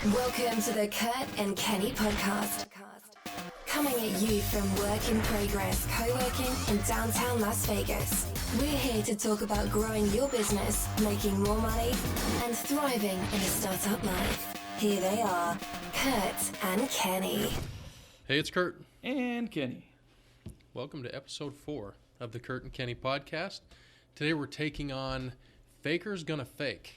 Welcome to the Kurt and Kenny podcast. Coming at you from Work in Progress co-working in downtown Las Vegas. We're here to talk about growing your business, making more money, and thriving in a startup life. Here they are, Kurt and Kenny. Hey, it's Kurt. And Kenny. Welcome to episode 4 of the Kurt and Kenny podcast. Today we're taking on Fakers Gonna Fake.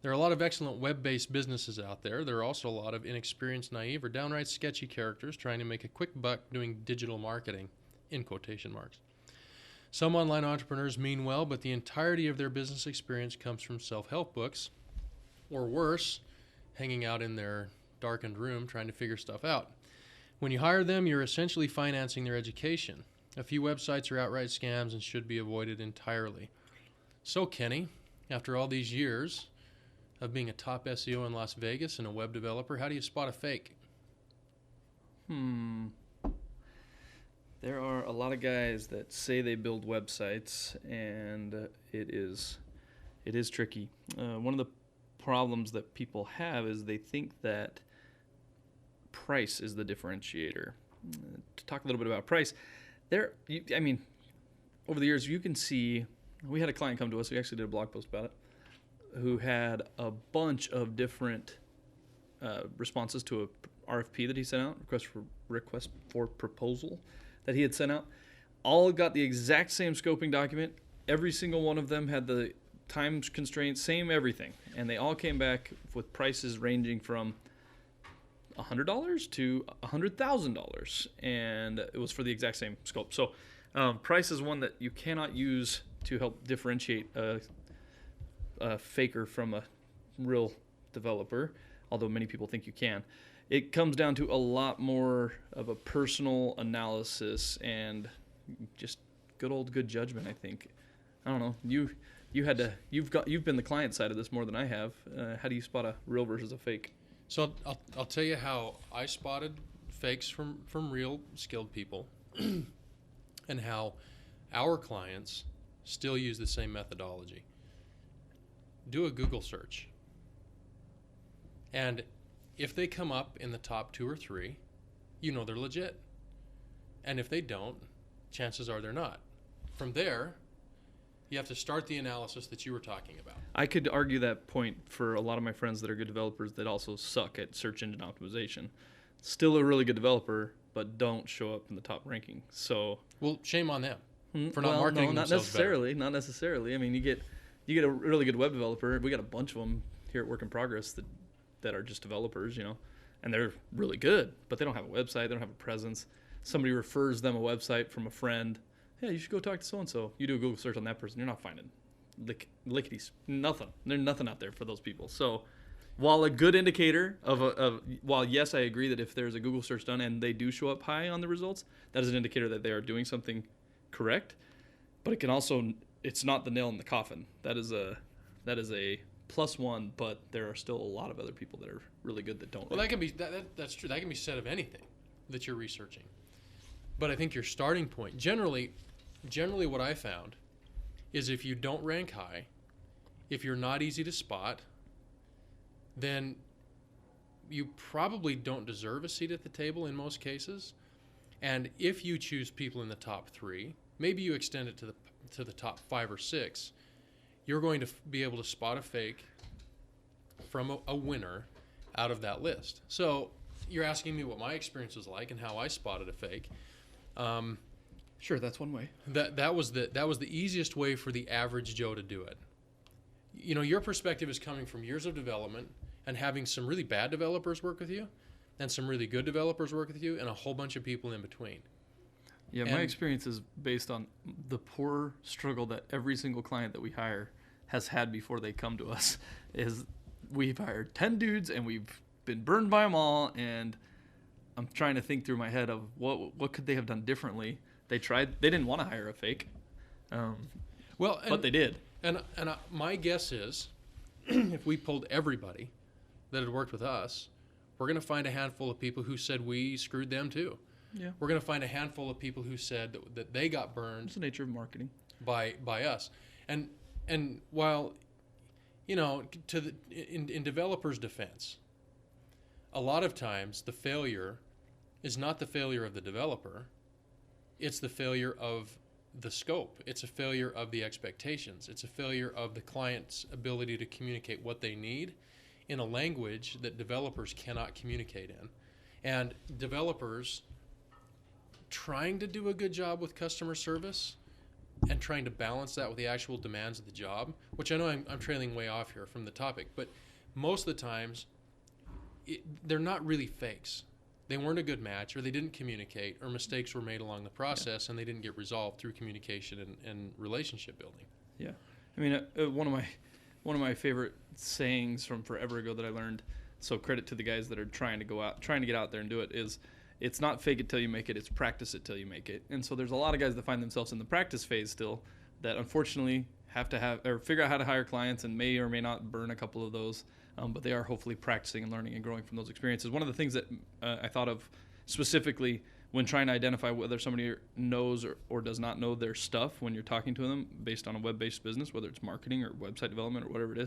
There are a lot of excellent web-based businesses out there. There are also a lot of inexperienced, naive, or downright sketchy characters trying to make a quick buck doing digital marketing, in quotation marks. Some online entrepreneurs mean well, but the entirety of their business experience comes from self-help books, or worse, hanging out in their darkened room trying to figure stuff out. When you hire them, you're essentially financing their education. A few websites are outright scams and should be avoided entirely. So, Kenny, after all these years of being a top SEO in Las Vegas and a web developer, how do you spot a fake? There are a lot of guys that say they build websites, and it is tricky. One of the problems that people have is they think that price is the differentiator. To talk a little bit about price, over the years you can see, we had a client come to us, we actually did a blog post about it, who had a bunch of different responses to a RFP that he sent out, request for proposal that he had sent out. All got the exact same scoping document. Every single one of them had the time constraints, same everything. And they all came back with prices ranging from $100 to $100,000. And it was for the exact same scope. So price is one that you cannot use to help differentiate a faker from a real developer, although many people think you can. It comes down to a lot more of a personal analysis and just good judgment, I think. I don't know. You've been the client side of this more than I have. How do you spot a real versus a fake? So I'll tell you how I spotted fakes from real skilled people and how our clients still use the same methodology. Do a Google search. And if they come up in the top 2 or 3, you know they're legit. And if they don't, chances are they're not. From there, you have to start the analysis that you were talking about. I could argue that point for a lot of my friends that are good developers that also suck at search engine optimization. Still a really good developer, but don't show up in the top ranking. So, well, shame on them for not marketing themselves Not necessarily. I mean, you get a really good web developer. We got a bunch of them here at Work in Progress that are just developers, and they're really good, but they don't have a website. They don't have a presence. Somebody refers them a website from a friend. Hey, you should go talk to so-and-so. You do a Google search on that person. You're not finding lickities. Nothing. There's nothing out there for those people. So while a good indicator while yes, I agree that if there's a Google search done and they do show up high on the results, that is an indicator that they are doing something correct. But it can also, it's not the nail in the coffin. That is a +1, but there are still a lot of other people that are really good that don't. Well, that can be that's true. That can be said of anything that you're researching. But I think your starting point, generally what I found is if you don't rank high, if you're not easy to spot, then you probably don't deserve a seat at the table in most cases. And if you choose people in the top 3, maybe you extend it to the top 5 or 6, you're going to be able to spot a fake from a winner out of that list. So you're asking me what my experience was like and how I spotted a fake. Sure, that's one way. That was the easiest way for the average Joe to do it. Your perspective is coming from years of development and having some really bad developers work with you and some really good developers work with you and a whole bunch of people in between. Yeah, my experience is based on the poor struggle that every single client that we hire has had before they come to us. Is we've hired 10 dudes and we've been burned by them all, and I'm trying to think through my head of what could they have done differently. They didn't want to hire a fake, but they did. And my guess is, if we pulled everybody that had worked with us, we're going to find a handful of people who said we screwed them too. Yeah. We're going to find a handful of people who said that they got burned. It's the nature of marketing. By us. And while, in developers' defense, a lot of times the failure is not the failure of the developer, it's the failure of the scope. It's a failure of the expectations. It's a failure of the client's ability to communicate what they need in a language that developers cannot communicate in. And developers trying to do a good job with customer service and trying to balance that with the actual demands of the job, which I know I'm trailing way off here from the topic, but most of the times they're not really fakes. They weren't a good match, or they didn't communicate, or mistakes were made along the process and they didn't get resolved through communication and relationship building. Yeah. I mean, one of my favorite sayings from forever ago that I learned, so credit to the guys that are trying to get out there and do it, is it's not fake it till you make it, it's practice it till you make it. And so there's a lot of guys that find themselves in the practice phase still that unfortunately have to have or figure out how to hire clients and may or may not burn a couple of those, but they are hopefully practicing and learning and growing from those experiences. One of the things that I thought of specifically when trying to identify whether somebody knows or does not know their stuff when you're talking to them based on a web-based business, whether it's marketing or website development or whatever it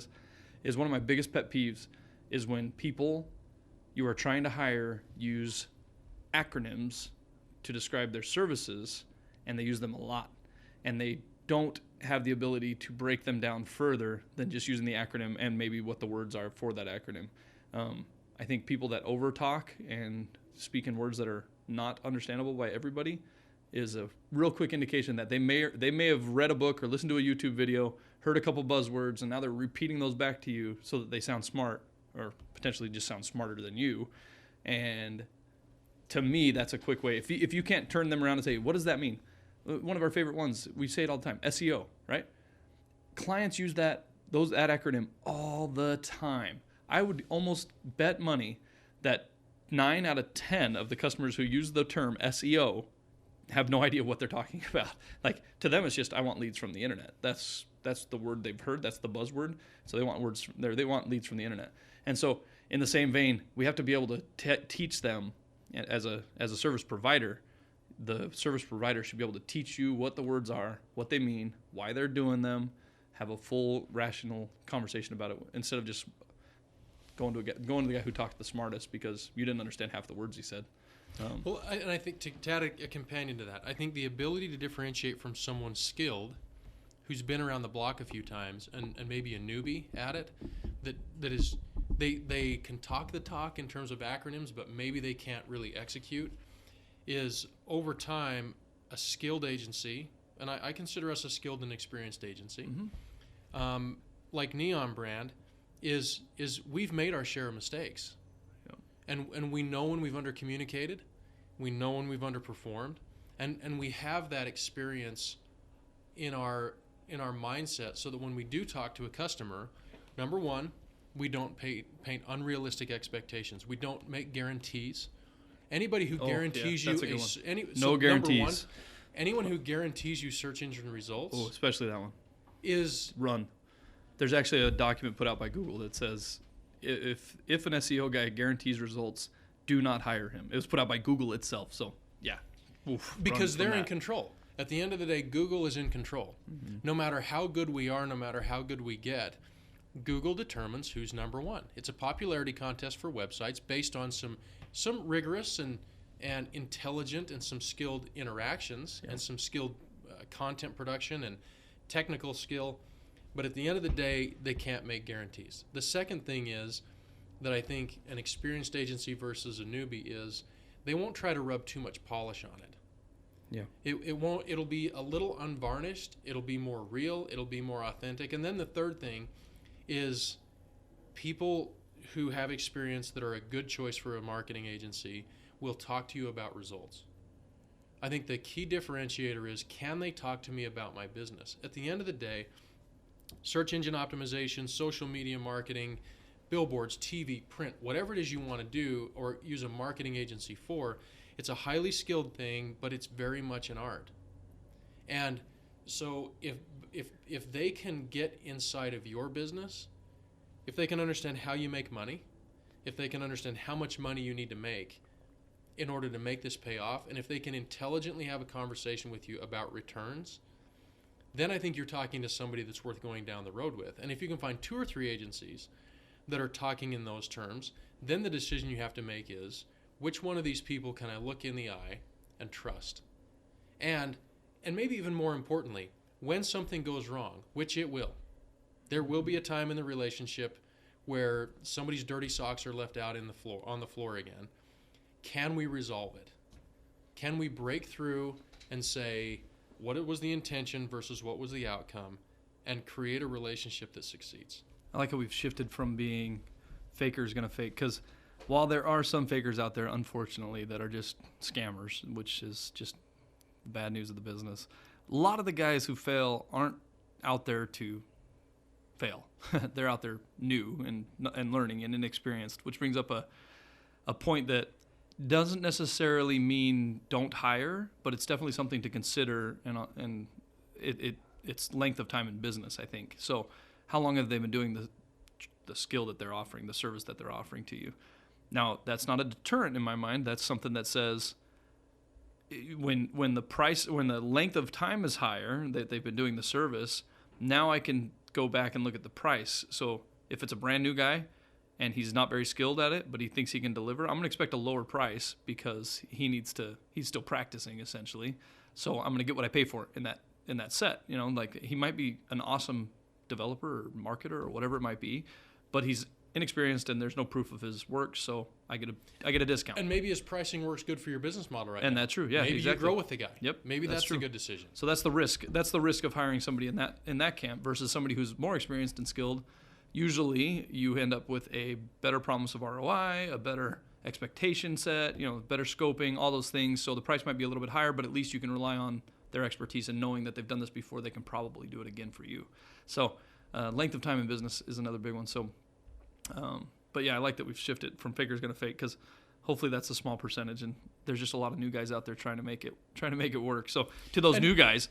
is one of my biggest pet peeves is when people you are trying to hire use acronyms to describe their services, and they use them a lot, and they don't have the ability to break them down further than just using the acronym and maybe what the words are for that acronym. I think people that over talk and speak in words that are not understandable by everybody is a real quick indication that they may have read a book or listened to a YouTube video, heard a couple buzzwords, and now they're repeating those back to you so that they sound smart or potentially just sound smarter than you. And to me, that's a quick way. If you can't turn them around and say, what does that mean? One of our favorite ones, we say it all the time, SEO, right? Clients use that acronym all the time. I would almost bet money that 9 out of 10 of the customers who use the term SEO have no idea what they're talking about. Like, to them, it's just, I want leads from the internet. That's the word they've heard. That's the buzzword. So they want leads from the internet. And so in the same vein, we have to be able to teach them as a service provider. The service provider should be able to teach you what the words are, what they mean, why they're doing them, have a full rational conversation about it instead of just going to the guy who talked the smartest because you didn't understand half the words he said. I think to add a companion to that, I think the ability to differentiate from someone skilled who's been around the block a few times and maybe a newbie at it, that is they can talk the talk in terms of acronyms, but maybe they can't really execute, is over time a skilled agency, and I consider us a skilled and experienced agency, like Neon Brand, is we've made our share of mistakes. Yep. And we know when we've undercommunicated, we know when we've underperformed, and we have that experience in our mindset so that when we do talk to a customer, number one, we don't paint unrealistic expectations. We don't make guarantees. Anybody who guarantees you no guarantees. Anyone who guarantees you search engine results, especially that one, is run. There's actually a document put out by Google that says if an SEO guy guarantees results, do not hire him. It was put out by Google itself. So yeah, because they're in control. At the end of the day, Google is in control. Mm-hmm. No matter how good we are, no matter how good we get, Google determines who's number one. It's a popularity contest for websites based on some rigorous and intelligent and some skilled interactions and some skilled content production and technical skill. But at the end of the day, they can't make guarantees. The second thing is that I think an experienced agency versus a newbie is they won't try to rub too much polish on it. Yeah. It'll be a little unvarnished. It'll be more real. It'll be more authentic. And then the third thing is people who have experience that are a good choice for a marketing agency will talk to you about results. I think the key differentiator is, can they talk to me about my business? At the end of the day, search engine optimization, social media marketing, billboards, TV, print, whatever it is you want to do or use a marketing agency for, it's a highly skilled thing, but it's very much an art. And so if they can get inside of your business, if they can understand how you make money, if they can understand how much money you need to make in order to make this pay off, and if they can intelligently have a conversation with you about returns, then I think you're talking to somebody that's worth going down the road with. And if you can find 2 or 3 agencies that are talking in those terms, then the decision you have to make is, which one of these people can I look in the eye and trust? And maybe even more importantly, when something goes wrong, which it will, there will be a time in the relationship where somebody's dirty socks are left out on the floor again. Can we resolve it? Can we break through and say what it was the intention versus what was the outcome and create a relationship that succeeds? I like how we've shifted from being fakers gonna fake, because while there are some fakers out there, unfortunately, that are just scammers, which is just bad news of the business, a lot of the guys who fail aren't out there to fail. They're out there new and learning and inexperienced, which brings up a point that doesn't necessarily mean don't hire, but it's definitely something to consider, and it's length of time in business, I think. So how long have they been doing the skill that they're offering, the service that they're offering to you? Now, that's not a deterrent in my mind. That's something that says when the length of time is higher that they've been doing the service, now I can go back and look at the price. So if it's a brand new guy and he's not very skilled at it, but he thinks he can deliver, I'm going to expect a lower price because he's still practicing essentially. So I'm going to get what I pay for in that set. You know, like he might be an awesome developer or marketer or whatever it might be, but he's inexperienced and there's no proof of his work, so I get a discount. And maybe his pricing works good for your business model right now. And that's true. Yeah, maybe exactly. you grow with the guy. Yep. Maybe that's true. a good decision. So that's the risk. That's the risk of hiring somebody in that camp versus somebody who's more experienced and skilled. Usually, you end up with a better promise of ROI, a better expectation set, better scoping, all those things. So the price might be a little bit higher, but at least you can rely on their expertise and knowing that they've done this before, they can probably do it again for you. So length of time in business is another big one. So, but yeah, I like that we've shifted from faker's gonna fake, because hopefully that's a small percentage, and there's just a lot of new guys out there trying to make it work. So to those new guys,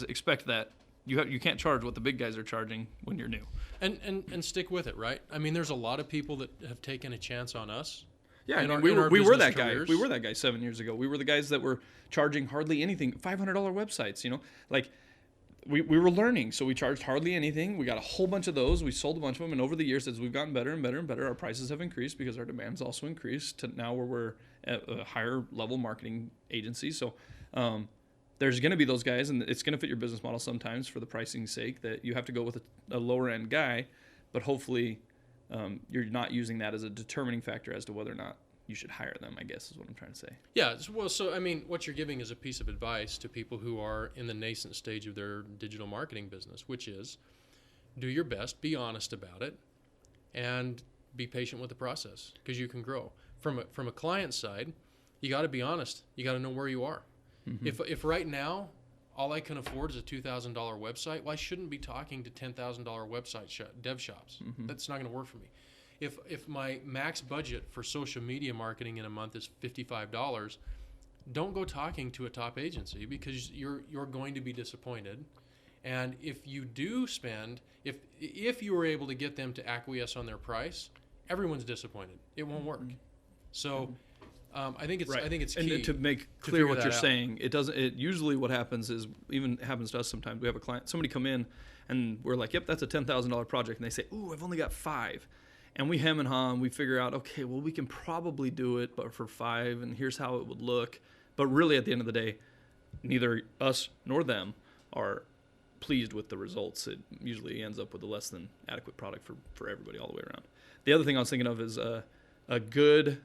expect that you can't charge what the big guys are charging when you're new. And stick with it, right? I mean, there's a lot of people that have taken a chance on us. Yeah, we were that guy. We were that guy 7 years ago. We were the guys that were charging hardly anything, $500 websites. We were learning, so we charged hardly anything. We got a whole bunch of those. We sold a bunch of them, and over the years, as we've gotten better and better and better, our prices have increased because our demand's also increased to now where we're at a higher level marketing agency. So there's going to be those guys, and it's going to fit your business model sometimes for the pricing's sake that you have to go with a lower end guy, but hopefully you're not using that as a determining factor as to whether or not you should hire them, I guess is what I'm trying to say. Yeah, well, so I mean, what you're giving is a piece of advice to people who are in the nascent stage of their digital marketing business, which is do your best, be honest about it, and be patient with the process, because you can grow. From a client side, you got to be honest. You got to know where you are. Mm-hmm. If right now all I can afford is a $2,000 website, well, I shouldn't be talking to $10,000 website dev shops. Mm-hmm. That's not going to work for me. If my max budget for social media marketing in a month is $55, don't go talking to a top agency, because you're going to be disappointed. And if you do spend, if you were able to get them to acquiesce on their price, everyone's disappointed. It won't work. So I think it's key. And to make clear what you're saying, it usually what happens is, even happens to us sometimes, we have a client, somebody come in and we're like, yep, that's a $10,000 project, and they say, ooh, I've only got 5. And we hem and haw, and we figure out, okay, well, we can probably do it, but for 5, and here's how it would look. But really, at the end of the day, neither us nor them are pleased with the results. It usually ends up with a less than adequate product for everybody all the way around. The other thing I was thinking of is a good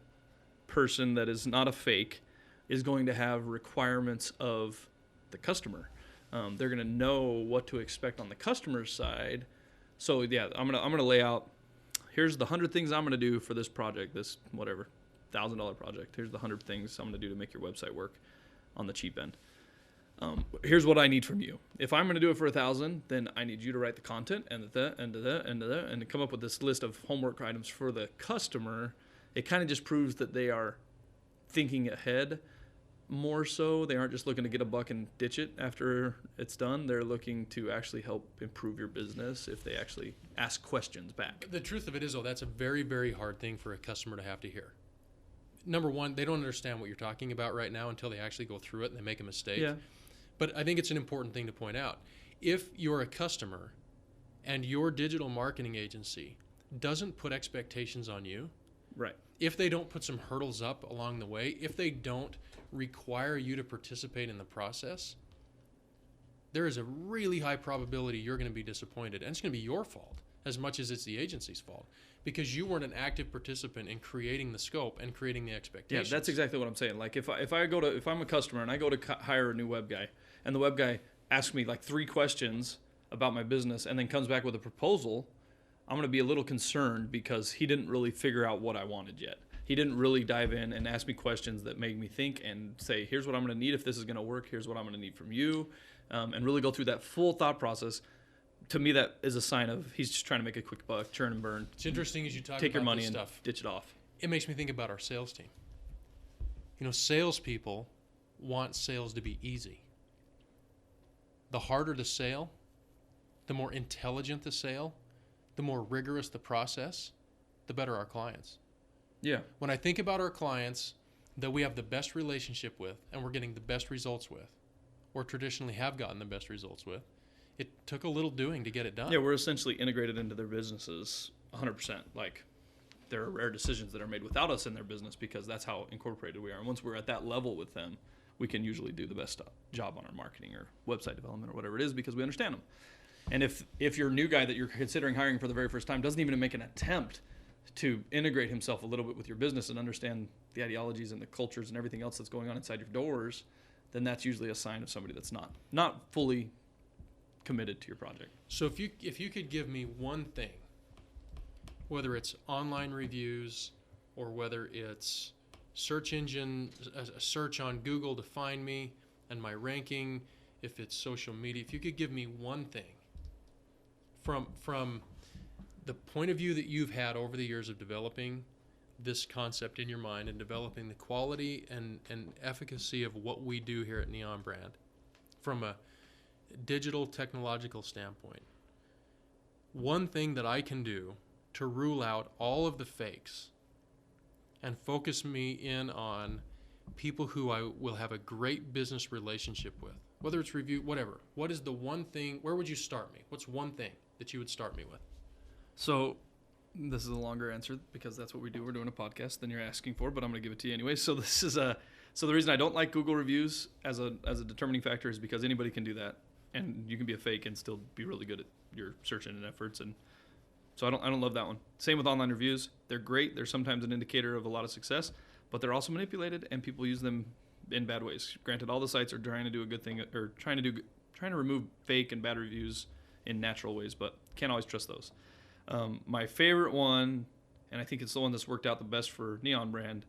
person that is not a fake is going to have requirements of the customer. They're going to know what to expect on the customer's side. So yeah, I'm gonna lay out, here's the 100 things I'm going to do for this project, this whatever $1,000 project. Here's the 100 things I'm going to do to make your website work on the cheap end. Here's what I need from you. If I'm going to do it for $1,000, then I need you to write the content and and to come up with this list of homework items for the customer. It kind of just proves that they are thinking ahead more so. They aren't just looking to get a buck and ditch it after it's done. They're looking to actually help improve your business if they actually ask questions back. The truth of it is, though, that's a very, very hard thing for a customer to have to hear. Number one, they don't understand what you're talking about right now until they actually go through it and they make a mistake. Yeah. But I think it's an important thing to point out. If you're a customer and your digital marketing agency doesn't put expectations on you, Right. if they don't put some hurdles up along the way, if they don't require you to participate in the process, there is a really high probability you're going to be disappointed. And it's going to be your fault as much as it's the agency's fault, because you weren't an active participant in creating the scope and creating the Yeah, expectations. that's exactly what I'm saying. Like if I'm a customer and I go to hire a new web guy, and the web guy asks me like 3 questions about my business and then comes back with a proposal, I'm going to be a little concerned because he didn't really figure out what I wanted yet. He didn't really dive in and ask me questions that made me think and say, here's what I'm going to need if this is going to work. Here's what I'm going to need from you, and really go through that full thought process. To me, that is a sign of he's just trying to make a quick buck, churn and burn. It's interesting as you talk Take about your money this and stuff. ditch it off. It makes me think about our sales team. Salespeople want sales to be easy. The harder the sale, the more intelligent the sale, the more rigorous the process, the better our clients. Yeah. When I think about our clients that we have the best relationship with and we're getting the best results with, or traditionally have gotten the best results with, it took a little doing to get it done. Yeah, we're essentially integrated into their businesses 100%. Like, there are rare decisions that are made without us in their business because that's how incorporated we are. And once we're at that level with them, we can usually do the best job on our marketing or website development or whatever it is because we understand them. And if your new guy that you're considering hiring for the very first time doesn't even make an attempt to integrate himself a little bit with your business and understand the ideologies and the cultures and everything else that's going on inside your doors, then that's usually a sign of somebody that's not fully committed to your project. So if you could give me one thing, whether it's online reviews or whether it's search engine, a search on Google to find me and my ranking, if it's social media, if you could give me one thing from the point of view that you've had over the years of developing this concept in your mind and developing the quality and efficacy of what we do here at Neon Brand from a digital technological standpoint, one thing that I can do to rule out all of the fakes and focus me in on people who I will have a great business relationship with, whether it's review, whatever. What is the one thing, where would you start me? What's one thing that you would start me with? So this is a longer answer because that's what we do. We're doing a podcast than you're asking for, but I'm going to give it to you anyway. So the reason I don't like Google reviews as a determining factor is because anybody can do that, and you can be a fake and still be really good at your search engine efforts. And so I don't love that one. Same with online reviews. They're great. They're sometimes an indicator of a lot of success, but they're also manipulated and people use them in bad ways. Granted, all the sites are trying to do a good thing or trying to remove fake and bad reviews in natural ways, but can't always trust those. My favorite one, and I think it's the one that's worked out the best for Neon Brand,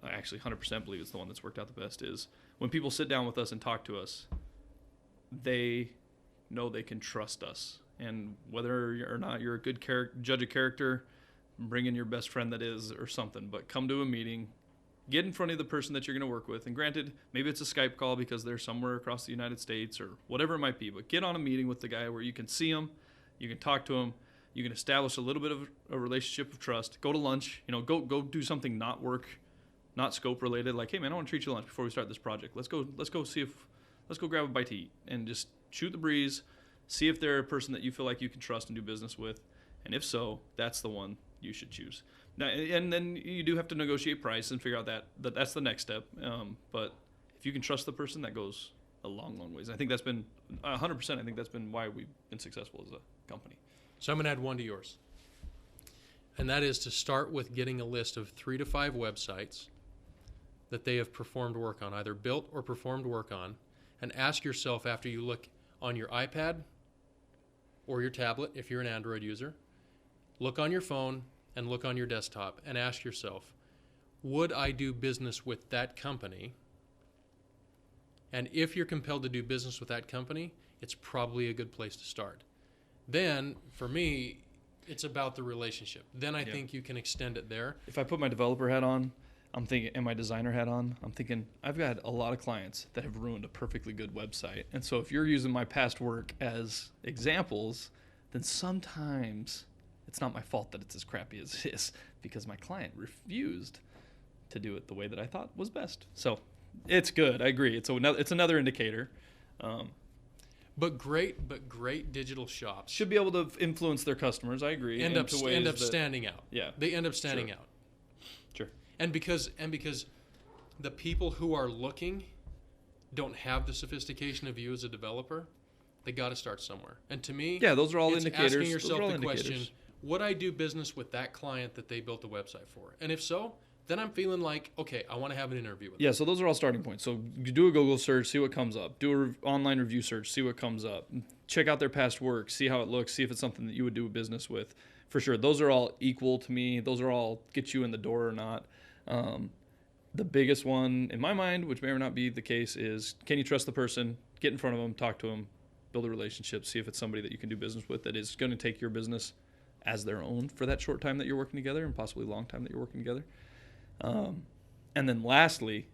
I actually 100% believe it's the one that's worked out the best, is when people sit down with us and talk to us, they know they can trust us. And whether or not you're a good judge of character, bring in your best friend that is or something, but come to a meeting, get in front of the person that you're going to work with. And granted, maybe it's a Skype call because they're somewhere across the United States or whatever it might be, but get on a meeting with the guy where you can see him, you can talk to him, you can establish a little bit of a relationship of trust. Go to lunch, go do something not work, not scope related. Like, hey man, I want to treat you to lunch before we start this project. Let's go grab a bite to eat and just shoot the breeze. See if they're a person that you feel like you can trust and do business with, and if so, that's the one you should choose. Now, and then you do have to negotiate price and figure out that's the next step. But if you can trust the person, that goes a long, long ways. I think that's been 100%. I think that's been why we've been successful as a company. So I'm going to add one to yours, and that is to start with getting a list of 3 to 5 websites that they have performed work on, either built or performed work on, and ask yourself after you look on your iPad or your tablet, if you're an Android user, look on your phone and look on your desktop and ask yourself, would I do business with that company? And if you're compelled to do business with that company, it's probably a good place to start. Then, for me, it's about the relationship. Then I think you can extend it there. If I put my developer hat on, I'm thinking, and my designer hat on, I'm thinking, I've got a lot of clients that have ruined a perfectly good website. And so if you're using my past work as examples, then sometimes it's not my fault that it's as crappy as it is because my client refused to do it the way that I thought was best. So it's good. I agree. It's another indicator. But great digital shops Should be able to influence their customers. I agree. end up into ways that- standing out. Yeah. They end up standing Sure. out. Sure. And because the people who are looking don't have the sophistication of you as a developer, they got to start somewhere. And to me, Yeah, those are all it's indicators. asking Those yourself are all the question, indicators. would I do business with that client that they built a website for? And if so, then I'm feeling like, okay, I want to have an interview with them. Yeah, so those are all starting points. So you do a Google search, see what comes up. Do an online review search, see what comes up. Check out their past work, see how it looks, see if it's something that you would do business with. For sure, those are all equal to me. Those are all get you in the door or not. The biggest one in my mind, which may or not be the case, is can you trust the person? Get in front of them, talk to them, build a relationship, see if it's somebody that you can do business with that is going to take your business as their own for that short time that you're working together and possibly long time that you're working together. And then lastly,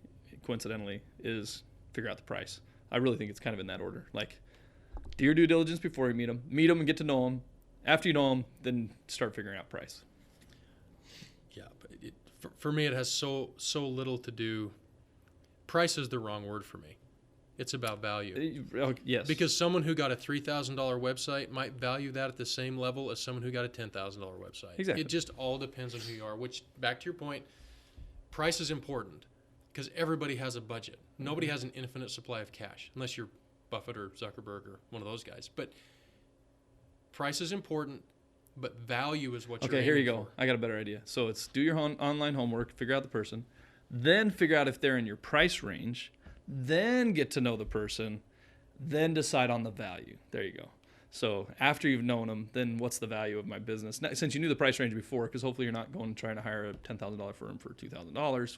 coincidentally, is figure out the price. I really think it's kind of in that order. Like, do your due diligence before you meet them and get to know them. After you know them, then start figuring out price. Yeah, but for me, it has so little to do. Price is the wrong word for me. It's about value. Yes. Because someone who got a $3,000 website might value that at the same level as someone who got a $10,000 website. Exactly. It just all depends on who you are, which, back to your point, price is important because everybody has a budget. Nobody has an infinite supply of cash, unless you're Buffett or Zuckerberg or one of those guys. But price is important, but value is what you're Okay, here you aiming go. for. I got a better idea. So it's do your online homework, figure out the person, then figure out if they're in your price range, then get to know the person, then decide on the value. There you go. So after you've known them, then what's the value of my business? Now, since you knew the price range before, because hopefully you're not going trying to hire a $10,000 firm for $2,000,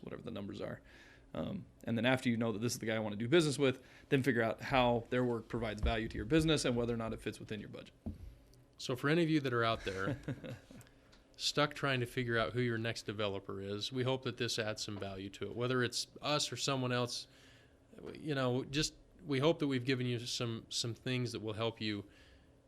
whatever the numbers are. And then after you know that this is the guy I want to do business with, then figure out how their work provides value to your business and whether or not it fits within your budget. So for any of you that are out there stuck trying to figure out who your next developer is, we hope that this adds some value to it. Whether it's us or someone else, just we hope that we've given you some things that will help you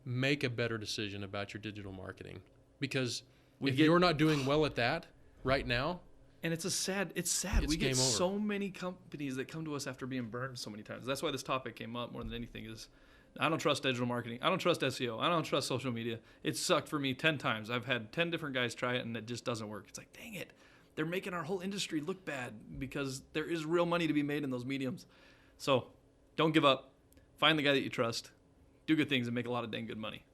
make a better decision about your digital marketing. Because if you're not doing well at that right now, and it's sad. It's We get game over. so many companies that come to us after being burned so many times. That's why this topic came up more than anything is I don't trust digital marketing. I don't trust SEO. I don't trust social media. It sucked for me 10 times. I've had 10 different guys try it and it just doesn't work. It's like, dang it. They're making our whole industry look bad because there is real money to be made in those mediums. So don't give up. Find the guy that you trust. Do good things and make a lot of dang good money.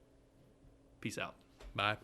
Peace out. bye.